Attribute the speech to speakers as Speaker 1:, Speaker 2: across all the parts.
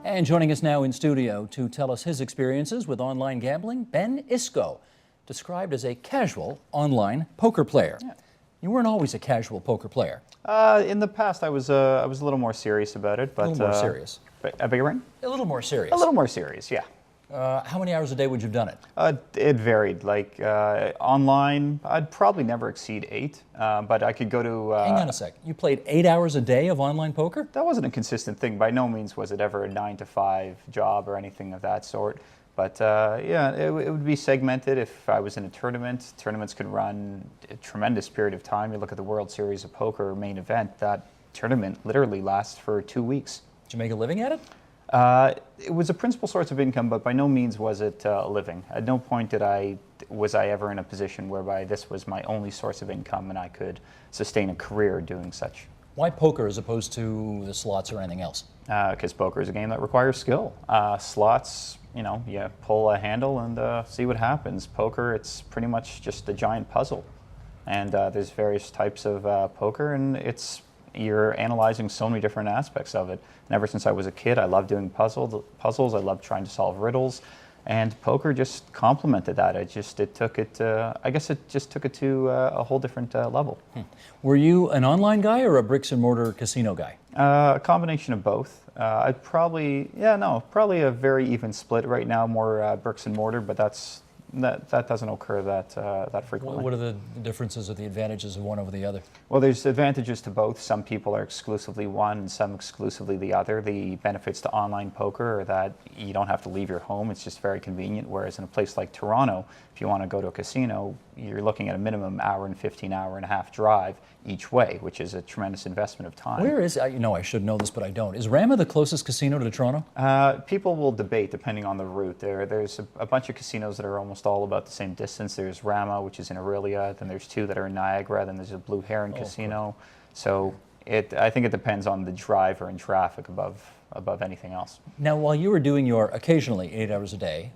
Speaker 1: And joining us now in studio to tell us his experiences with online gambling, Ben Iscoe, described as a casual online poker player.
Speaker 2: Yeah.
Speaker 1: You weren't always a casual poker player.
Speaker 2: In the past, I was a little more serious about it. But,
Speaker 1: A little more serious.
Speaker 2: I beg your pardon?
Speaker 1: A little more serious.
Speaker 2: A little more serious, yeah.
Speaker 1: How many hours a day would you have done it?
Speaker 2: It varied. Like online, I'd probably never exceed 8, but I could go to...
Speaker 1: Hang on a sec. You played 8 hours a day of online poker?
Speaker 2: That wasn't a consistent thing. By no means was it ever a 9-to-5 job or anything of that sort. But yeah, it would be segmented if I was in a tournament. Tournaments could run a tremendous period of time. You look at the World Series of Poker main event, that tournament literally lasts for 2 weeks.
Speaker 1: Did you make a living at it?
Speaker 2: It was a principal source of income, but by no means was it a living. At no point was I ever in a position whereby this was my only source of income and I could sustain a career doing such.
Speaker 1: Why poker as opposed to the slots or anything else?
Speaker 2: Because poker is a game that requires skill. Slots, you pull a handle and see what happens. Poker, it's pretty much just a giant puzzle. And there's various types of poker, and you're analyzing so many different aspects of it. And ever since I was a kid, I loved doing puzzles. I loved trying to solve riddles, and poker just complemented that. I guess it just took it to a whole different level.
Speaker 1: Were you an online guy or a bricks and mortar casino guy?
Speaker 2: A combination of both. Probably a very even split right now. More bricks and mortar, but that doesn't occur that frequently.
Speaker 1: What are the differences or the advantages of one over the other?
Speaker 2: Well, there's advantages to both. Some people are exclusively one and some exclusively the other. The benefits to online poker are that you don't have to leave your home. It's just very convenient. Whereas in a place like Toronto, if you want to go to a casino, you're looking at a minimum hour and 15, hour and a half drive each way, which is a tremendous investment of time.
Speaker 1: Where is, I should know this, but I don't. Is Rama the closest casino to Toronto?
Speaker 2: People will debate depending on the route. There's a bunch of casinos that are almost all about the same distance. There's Rama, which is in Orillia, then there's 2 that are in Niagara, then there's a Blue Heron casino. Cool. So I think it depends on the driver and traffic above anything else.
Speaker 1: Now, while you were doing your occasionally 8 hours a day,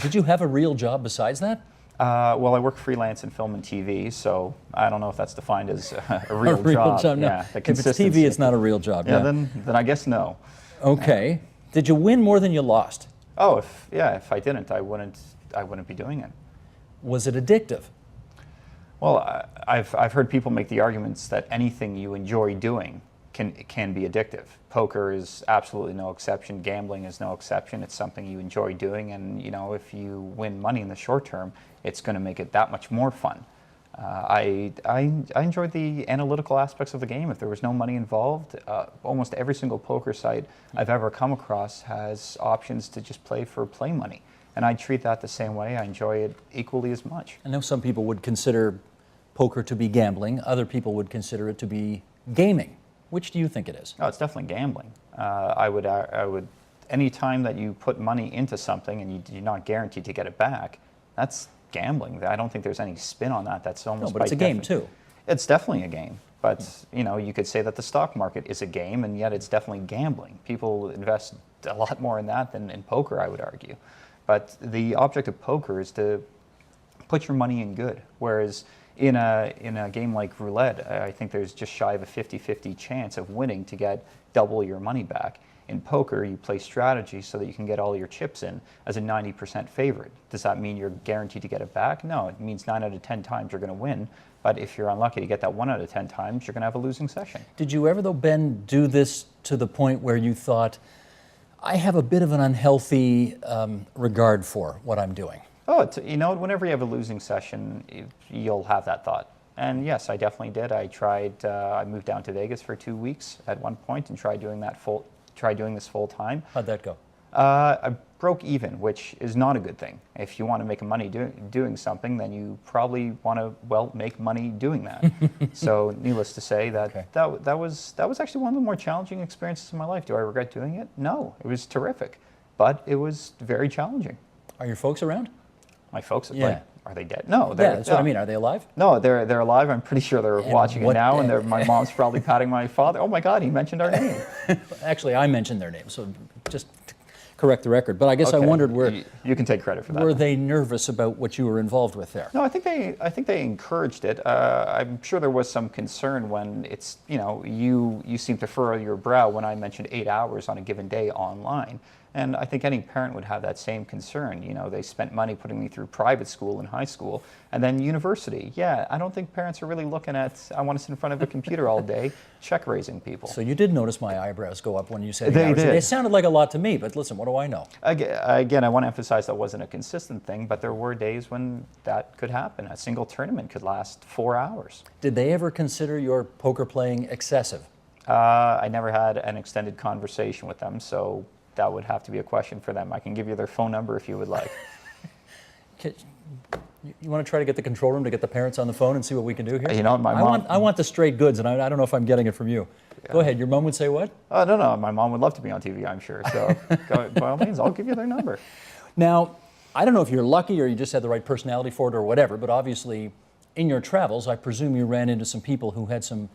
Speaker 1: did you have a real job besides that?
Speaker 2: Well, I work freelance in film and TV, so I don't know if that's defined as a real job.
Speaker 1: No.
Speaker 2: Yeah,
Speaker 1: if it's TV, it's not a real job.
Speaker 2: Yeah, then I guess no.
Speaker 1: Okay. Did you win more than you lost?
Speaker 2: Oh, if I didn't, I wouldn't be doing it.
Speaker 1: Was it addictive?
Speaker 2: Well, I've heard people make the arguments that anything you enjoy doing can be addictive. Poker is absolutely no exception. Gambling is no exception. It's something you enjoy doing, and if you win money in the short term, it's going to make it that much more fun. I enjoyed the analytical aspects of the game. If there was no money involved, almost every single poker site I've ever come across has options to just play for play money. And I treat that the same way. I enjoy it equally as much.
Speaker 1: I know some people would consider poker to be gambling. Other people would consider it to be gaming. Which do you think it is?
Speaker 2: Oh, it's definitely gambling. I would. Any time that you put money into something and you're not guaranteed to get it back, that's gambling. I don't think there's any spin on that. That's almost.
Speaker 1: No, but it's a game too.
Speaker 2: It's definitely a game. But you could say that the stock market is a game, and yet it's definitely gambling. People invest a lot more in that than in poker, I would argue. But the object of poker is to put your money in good, whereas in a game like roulette, I think there's just shy of a 50-50 chance of winning to get double your money back. In poker, you play strategy so that you can get all your chips in as a 90% favorite. Does that mean you're guaranteed to get it back? No, it means 9 out of 10 times you're going to win. But if you're unlucky to get that 1 out of 10 times, you're going to have a losing session.
Speaker 1: Did you ever, though, Ben, do this to the point where you thought, I have a bit of an unhealthy regard for what I'm doing?
Speaker 2: Oh, whenever you have a losing session, you'll have that thought. And yes, I definitely did. I moved down to Vegas for 2 weeks at one point and tried doing this full time.
Speaker 1: How'd that go?
Speaker 2: I broke even, which is not a good thing. If you want to make money doing something, then you probably want to, make money doing that. So needless to say, that was actually one of the more challenging experiences in my life. Do I regret doing it? No, it was terrific, but it was very challenging.
Speaker 1: Are your folks around?
Speaker 2: My folks,
Speaker 1: yeah.
Speaker 2: Are they dead? No,
Speaker 1: that's what I mean. Are they alive?
Speaker 2: No, they're alive. I'm pretty sure they're watching it now, and my mom's probably patting my father. Oh my God, he mentioned our name.
Speaker 1: Actually, I mentioned their name, so just correct the record. But I guess I
Speaker 2: Okay.
Speaker 1: wondered,
Speaker 2: You can take credit for that.
Speaker 1: were they nervous about what you were involved with there?
Speaker 2: No, I think they encouraged it. I'm sure there was some concern when it's, you seem to furrow your brow when I mentioned 8 hours on a given day online. And I think any parent would have that same concern. They spent money putting me through private school and high school and then university. Yeah, I don't think parents are really looking at, I want to sit in front of a computer all day, check raising people.
Speaker 1: So you did notice my eyebrows go up when you said 8
Speaker 2: They
Speaker 1: hours.
Speaker 2: did.
Speaker 1: It sounded like a lot to me, but listen, what do I know?
Speaker 2: Again, I want to emphasize that wasn't a consistent thing, but there were days when that could happen. A single tournament could last 4 hours.
Speaker 1: Did they ever consider your poker playing excessive?
Speaker 2: I never had an extended conversation with them, so that would have to be a question for them. I can give you their phone number if you would like.
Speaker 1: You want to try to get the control room to get the parents on the phone and see what we can do here?
Speaker 2: My mom.
Speaker 1: I want the straight goods, and I don't know if I'm getting it from you. Yeah. Go ahead. Your mom would say what?
Speaker 2: Oh, no. My mom would love to be on TV, I'm sure. So by all means, I'll give you their number.
Speaker 1: Now, I don't know if you're lucky or you just had the right personality for it or whatever, but obviously in your travels, I presume you ran into some people who had some,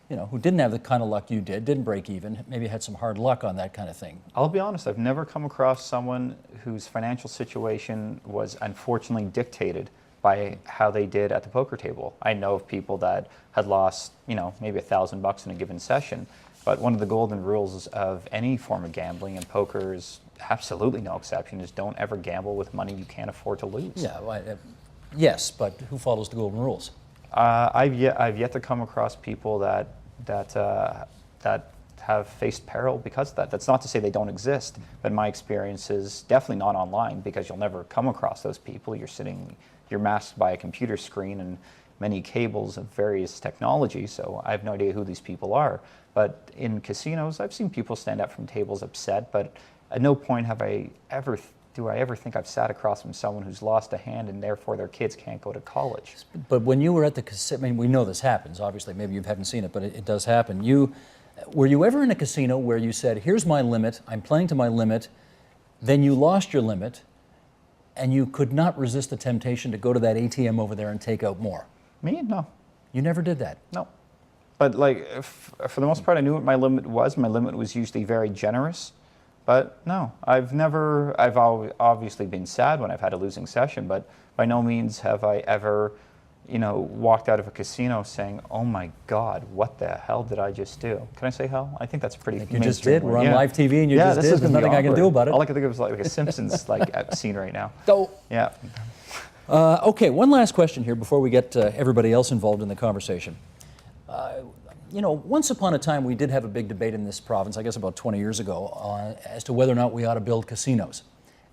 Speaker 1: who didn't have the kind of luck you did, didn't break even, maybe had some hard luck on that kind of thing.
Speaker 2: I'll be honest, I've never come across someone whose financial situation was unfortunately dictated by how they did at the poker table. I know of people that had lost, maybe $1,000 in a given session, but one of the golden rules of any form of gambling, and poker is absolutely no exception, is don't ever gamble with money you can't afford to lose.
Speaker 1: Yeah, yes, but who follows the golden rules?
Speaker 2: I've yet to come across people that have faced peril because of that. That's not to say they don't exist, but my experience is definitely not online, because you'll never come across those people. You're masked by a computer screen and many cables of various technologies, so I have no idea who these people are. But in casinos, I've seen people stand up from tables upset, but at no point do I ever think I've sat across from someone who's lost a hand and therefore their kids can't go to college.
Speaker 1: But when you were at the casino, we know this happens, obviously, maybe you haven't seen it, but it does happen. Were you ever in a casino where you said, here's my limit, I'm playing to my limit, then you lost your limit, and you could not resist the temptation to go to that ATM over there and take out more?
Speaker 2: Me? No.
Speaker 1: You never did that?
Speaker 2: No. But for the most part, I knew what my limit was. My limit was usually very generous. But no, I've obviously been sad when I've had a losing session, but by no means have I ever, walked out of a casino saying, oh my God, what the hell did I just do? Can I say hell? I think that's pretty
Speaker 1: You just did. We're on live TV and you just did. There's nothing I can do about it.
Speaker 2: All I can think of is like a Simpsons scene right now.
Speaker 1: Oh.
Speaker 2: Yeah.
Speaker 1: Okay, one last question here before we get everybody else involved in the conversation. Once upon a time, we did have a big debate in this province, I guess about 20 years ago, as to whether or not we ought to build casinos.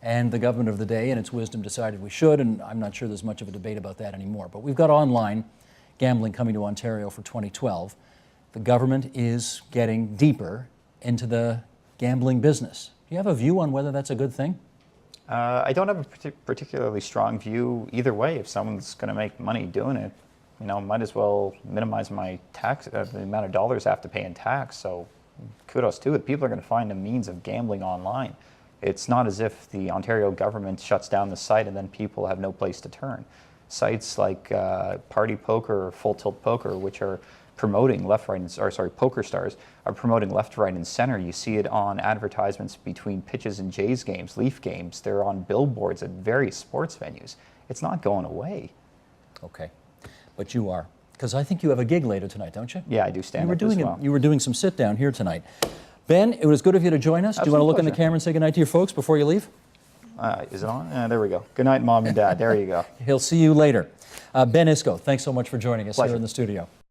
Speaker 1: And the government of the day, in its wisdom, decided we should, and I'm not sure there's much of a debate about that anymore. But we've got online gambling coming to Ontario for 2012. The government is getting deeper into the gambling business. Do you have a view on whether that's a good thing?
Speaker 2: I don't have a particularly strong view either way. If someone's going to make money doing it, might as well minimize my tax, the amount of dollars I have to pay in tax. So kudos to it. People are going to find a means of gambling online. It's not as if the Ontario government shuts down the site and then people have no place to turn. Sites like Party Poker or Full Tilt Poker, which are promoting Poker Stars, are promoting left, right, and center. You see it on advertisements between Pitches and Jays games, Leaf games. They're on billboards at various sports venues. It's not going away.
Speaker 1: Okay. But you are, because I think you have a gig later tonight, don't you?
Speaker 2: Yeah, I do stand up as well.
Speaker 1: You were doing some sit down here tonight. Ben, it was good of you to join us. Do you want to look in the camera and say goodnight to your folks before you leave?
Speaker 2: Is it on? There we go. Good night, Mom and Dad. There you go.
Speaker 1: He'll see you later. Ben Iscoe, thanks so much for joining us
Speaker 2: Pleasure.
Speaker 1: here in the studio.